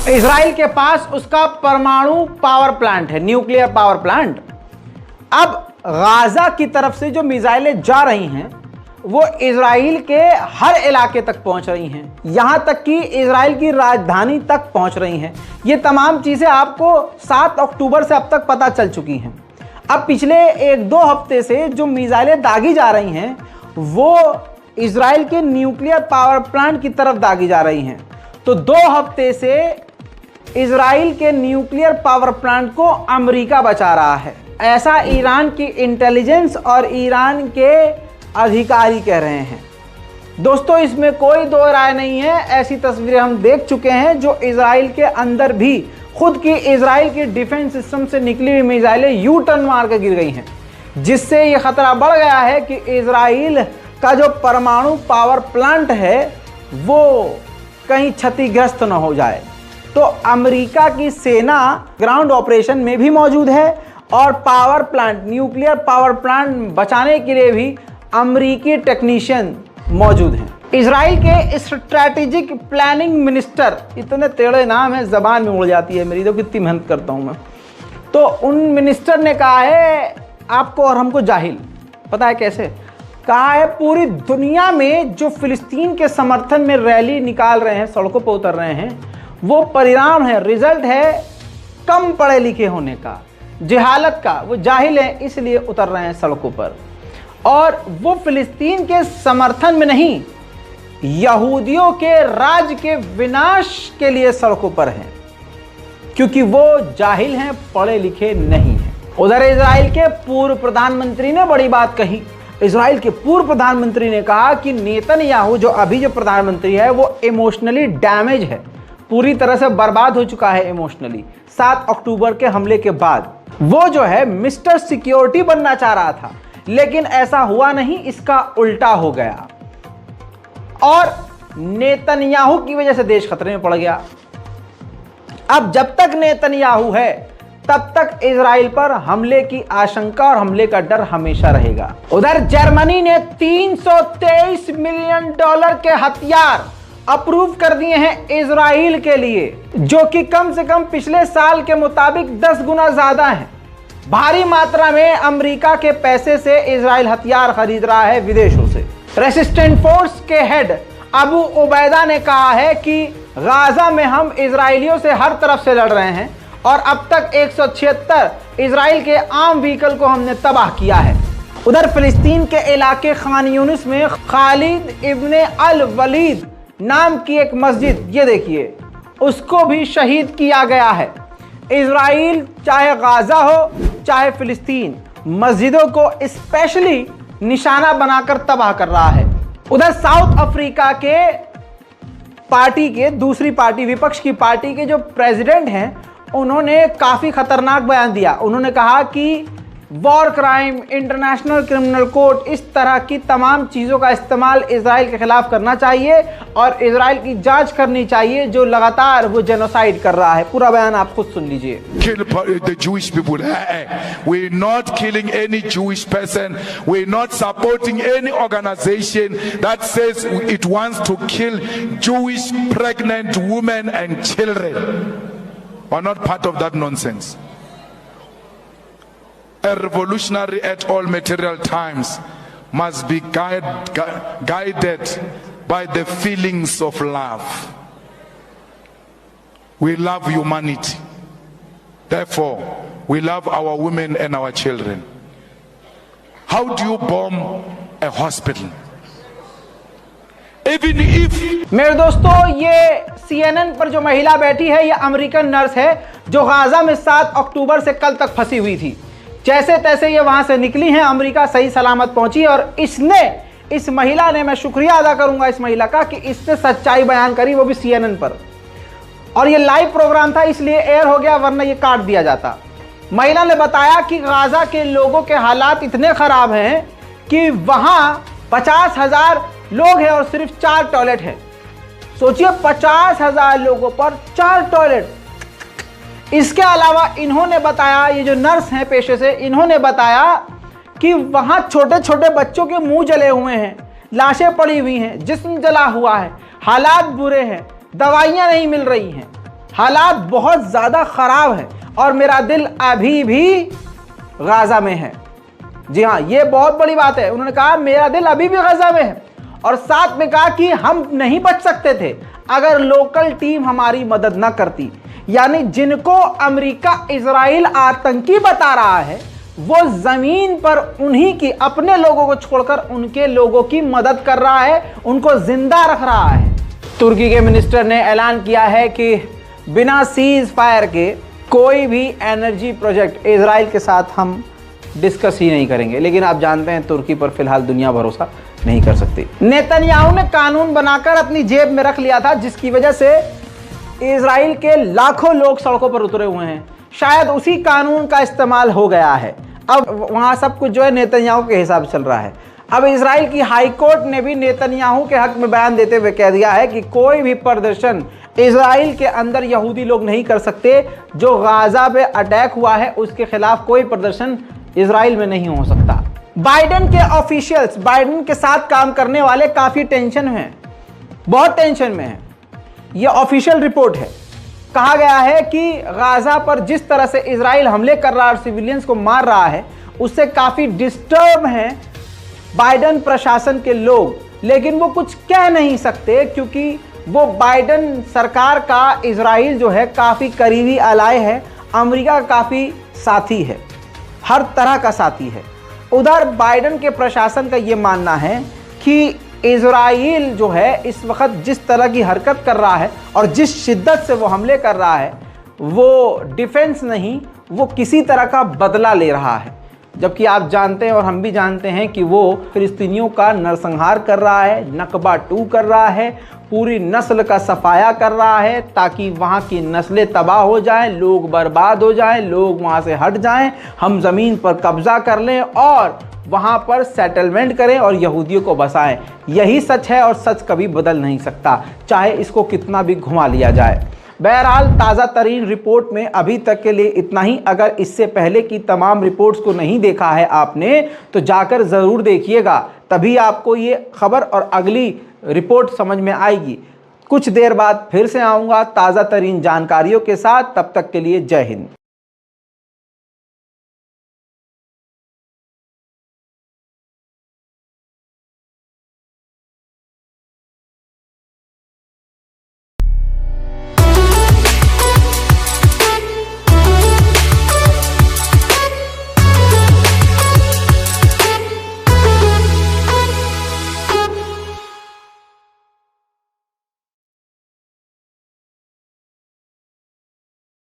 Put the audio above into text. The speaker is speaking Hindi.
इजराइल के पास उसका परमाणु पावर प्लांट है, न्यूक्लियर पावर प्लांट। अब गाजा की तरफ से जो मिसाइलें जा रही हैं वो इजराइल के हर इलाके तक पहुंच रही हैं, यहां तक कि इजराइल की राजधानी तक पहुंच रही हैं। ये तमाम चीजें आपको 7 अक्टूबर से अब तक पता चल चुकी हैं। अब पिछले 1-2 हफ्ते से जो मिसाइलें दागी जा रही हैं वो इजराइल के न्यूक्लियर पावर प्लांट की तरफ दागी जा रही हैं। तो 2 हफ्ते से इजराइल के न्यूक्लियर पावर प्लांट को अमेरिका बचा रहा है, ऐसा ईरान की इंटेलिजेंस और ईरान के अधिकारी कह रहे हैं। दोस्तों, इसमें कोई दो राय नहीं है, ऐसी तस्वीरें हम देख चुके हैं जो इजराइल के अंदर भी खुद की इजराइल की डिफेंस सिस्टम से निकली हुई मिसाइलें यू टर्न मार कर गिर गई हैं, जिससे ये खतरा बढ़ गया है कि इजराइल का जो परमाणु पावर प्लांट है वो कहीं क्षतिग्रस्त न हो जाए। तो अमेरिका की सेना ग्राउंड ऑपरेशन में भी मौजूद है और power plant, nuclear power plant बचाने के लिए भी अमेरिकी टेक्नीशियन मौजूद हैं। इजराइल के स्ट्रैटेजिक प्लानिंग मिनिस्टर, इतने टेढ़े नाम है, जबान में उड़ जाती है मेरी, तो कितनी मेहनत करता हूं मैं। तो उन मिनिस्टर ने कहा है आपको और हमको जाहिल, पता है कैसे? कहा है पूरी दुनिया में जो फिलिस्तीन के समर्थन में रैली निकाल रहे हैं, सड़कों पर उतर रहे हैं, वो परिणाम है, रिजल्ट है कम पढ़े लिखे होने का, जहालत का। वो जाहिल है इसलिए उतर रहे हैं सड़कों पर, और वो फिलिस्तीन के समर्थन में नहीं, यहूदियों के राज्य के विनाश के लिए सड़कों पर हैं, क्योंकि वो जाहिल हैं, पढ़े लिखे नहीं हैं। उधर इजराइल के पूर्व प्रधानमंत्री ने बड़ी बात कही। इजराइल के पूर्व प्रधानमंत्री ने कहा कि नेतन्याहू जो अभी जो प्रधानमंत्री है वो इमोशनली डैमेज है, पूरी तरह से बर्बाद हो चुका है इमोशनली। 7 अक्टूबर के हमले के बाद वो जो है मिस्टर सिक्योरिटी बनना चाह रहा था, लेकिन ऐसा हुआ नहीं, इसका उल्टा हो गया और नेतन्याहू की वजह से देश खतरे में पड़ गया। अब जब तक नेतन्याहू है तब तक इजराइल पर हमले की आशंका और हमले का डर हमेशा रहेगा। उधर जर्मनी ने $323 मिलियन के हथियार अप्रूव कर दिए हैं इजराइल के लिए, जो कि कम से कम पिछले साल के मुताबिक 10 गुना ज्यादा है। भारी मात्रा में अमेरिका के पैसे से इजराइल हथियार खरीद रहा है विदेशों से। रेसिस्टेंट फोर्स के हेड अबू उबैदा ने कहा है कि गाजा में हम इजरायलियों से हर तरफ से लड़ रहे हैं और अब तक 176 इजराइल के आम व्हीकल को हमने तबाह किया है। उधर फिलिस्तीन के इलाके खान यूनिस में खालिद इब्ने अल वलीद नाम की एक मस्जिद, ये देखिए, उसको भी शहीद किया गया है। इजराइल चाहे गाजा हो चाहे फिलिस्तीन, मस्जिदों को स्पेशली निशाना बनाकर तबाह कर रहा है। उधर साउथ अफ्रीका के पार्टी के दूसरी पार्टी, विपक्ष की पार्टी के जो प्रेसिडेंट हैं, उन्होंने काफी खतरनाक बयान दिया। उन्होंने कहा कि war crime, international criminal court, इस तरह की तमाम चीज़ों का इस्तेमाल इजराइल के खिलाफ करना चाहिए और इजराइल की जांच करनी चाहिए जो लगातार वो जेनोसाइड कर रहा है। पूरा बयान आप खुद सुन लीजिए। Kill the Jewish people. We're not killing any Jewish person. We're not supporting any organization that says it wants to kill Jewish pregnant women and children. We're not part of that nonsense. A revolutionary at all material times must be guided by the feelings of love. We love humanity. Therefore, we love our women and our children. How do you bomb a hospital? Even if... मेरे दोस्तों, ये CNN पर जो महिला बैठी है, ये अमेरिकन नर्स है जो गाजा में 7 अक्टूबर से कल तक फंसी हुई थी। जैसे तैसे ये वहां से निकली हैं, अमेरिका सही सलामत पहुंची और इस महिला ने, मैं शुक्रिया अदा करूंगा इस महिला का कि इसने सच्चाई बयान करी, वो भी CNN पर। और ये लाइव प्रोग्राम था इसलिए एयर हो गया, वरना ये काट दिया जाता। महिला ने बताया कि गाजा के लोगों के हालात इतने खराब हैं कि वहां 50,000 लोग हैं और सिर्फ 4 टॉयलेट हैं। सोचिए, 50,000 लोगों पर 4 टॉयलेट। इसके अलावा इन्होंने बताया, ये जो नर्स हैं पेशे से, इन्होंने बताया कि वहां छोटे छोटे बच्चों के मुंह जले हुए हैं, लाशें पड़ी हुई हैं, जिस्म जला हुआ है, हालात बुरे हैं, दवाइयां नहीं मिल रही हैं, हालात बहुत ज़्यादा ख़राब है और मेरा दिल अभी भी गाज़ा में है। जी हाँ, ये बहुत बड़ी बात है। उन्होंने कहा मेरा दिल अभी भी गाज़ा में है और साथ में कहा कि हम नहीं बच सकते थे अगर लोकल टीम हमारी मदद ना करती। यानी जिनको अमेरिका इजराइल आतंकी बता रहा है वो जमीन पर उन्हीं की अपने लोगों को छोड़कर उनके लोगों की मदद कर रहा है, उनको जिंदा रख रहा है। तुर्की के मिनिस्टर ने ऐलान किया है कि बिना सीज फायर के कोई भी एनर्जी प्रोजेक्ट इजराइल के साथ हम डिस्कस ही नहीं करेंगे। लेकिन आप जानते हैं तुर्की पर फिलहाल दुनिया भरोसा नहीं कर सकती। नेतन्याहू ने कानून बनाकर अपनी जेब में रख लिया था जिसकी वजह से इजराइल के लाखों लोग सड़कों पर उतरे हुए हैं। शायद उसी कानून का इस्तेमाल हो गया है। अब वहां सब कुछ जो है नेतन्याहू के हिसाब से चल रहा है। अब इजराइल की हाई कोर्ट ने भी नेतन्याहू के हक में बयान देते हुए कह दिया है कि कोई भी प्रदर्शन इजराइल के अंदर यहूदी लोग नहीं कर सकते। जो गाजा पे अटैक हुआ है उसके खिलाफ कोई प्रदर्शन इजराइल में नहीं हो सकता। बाइडेन के ऑफिशियल्स, बाइडेन के साथ काम करने वाले काफी टेंशन में हैं, बहुत टेंशन में हैं। यह ऑफिशियल रिपोर्ट है। कहा गया है कि गाजा पर जिस तरह से इजराइल हमले कर रहा है और सिविलियंस को मार रहा है उससे काफी डिस्टर्ब हैं बाइडेन प्रशासन के लोग, लेकिन वो कुछ कह नहीं सकते क्योंकि वो बाइडेन सरकार का इजराइल जो है काफी करीबी अलाय है, अमेरिका का काफी साथी है, हर तरह का साथी है। उधर बाइडेन के प्रशासन का ये मानना है कि इजराइल जो है इस वक्त जिस तरह की हरकत कर रहा है और जिस शिद्दत से वो हमले कर रहा है वो डिफेंस नहीं, वो किसी तरह का बदला ले रहा है। जबकि आप जानते हैं और हम भी जानते हैं कि वो फिलिस्तीनियों का नरसंहार कर रहा है, नकबा 2 कर रहा है, पूरी नस्ल का सफाया कर रहा है ताकि वहाँ की नस्लें तबाह हो जाएं, लोग बर्बाद हो जाएं, लोग वहाँ से हट जाएं, हम ज़मीन पर कब्जा कर लें और वहाँ पर सेटलमेंट करें और यहूदियों को बसाएं। यही सच है और सच कभी बदल नहीं सकता, चाहे इसको कितना भी घुमा लिया जाए। बहरहाल ताज़ा तरीन रिपोर्ट में अभी तक के लिए इतना ही। अगर इससे पहले की तमाम रिपोर्ट्स को नहीं देखा है आपने तो जाकर ज़रूर देखिएगा, तभी आपको ये खबर और अगली रिपोर्ट समझ में आएगी। कुछ देर बाद फिर से आऊँगा ताज़ा तरीन जानकारियों के साथ। तब तक के लिए जय हिंद।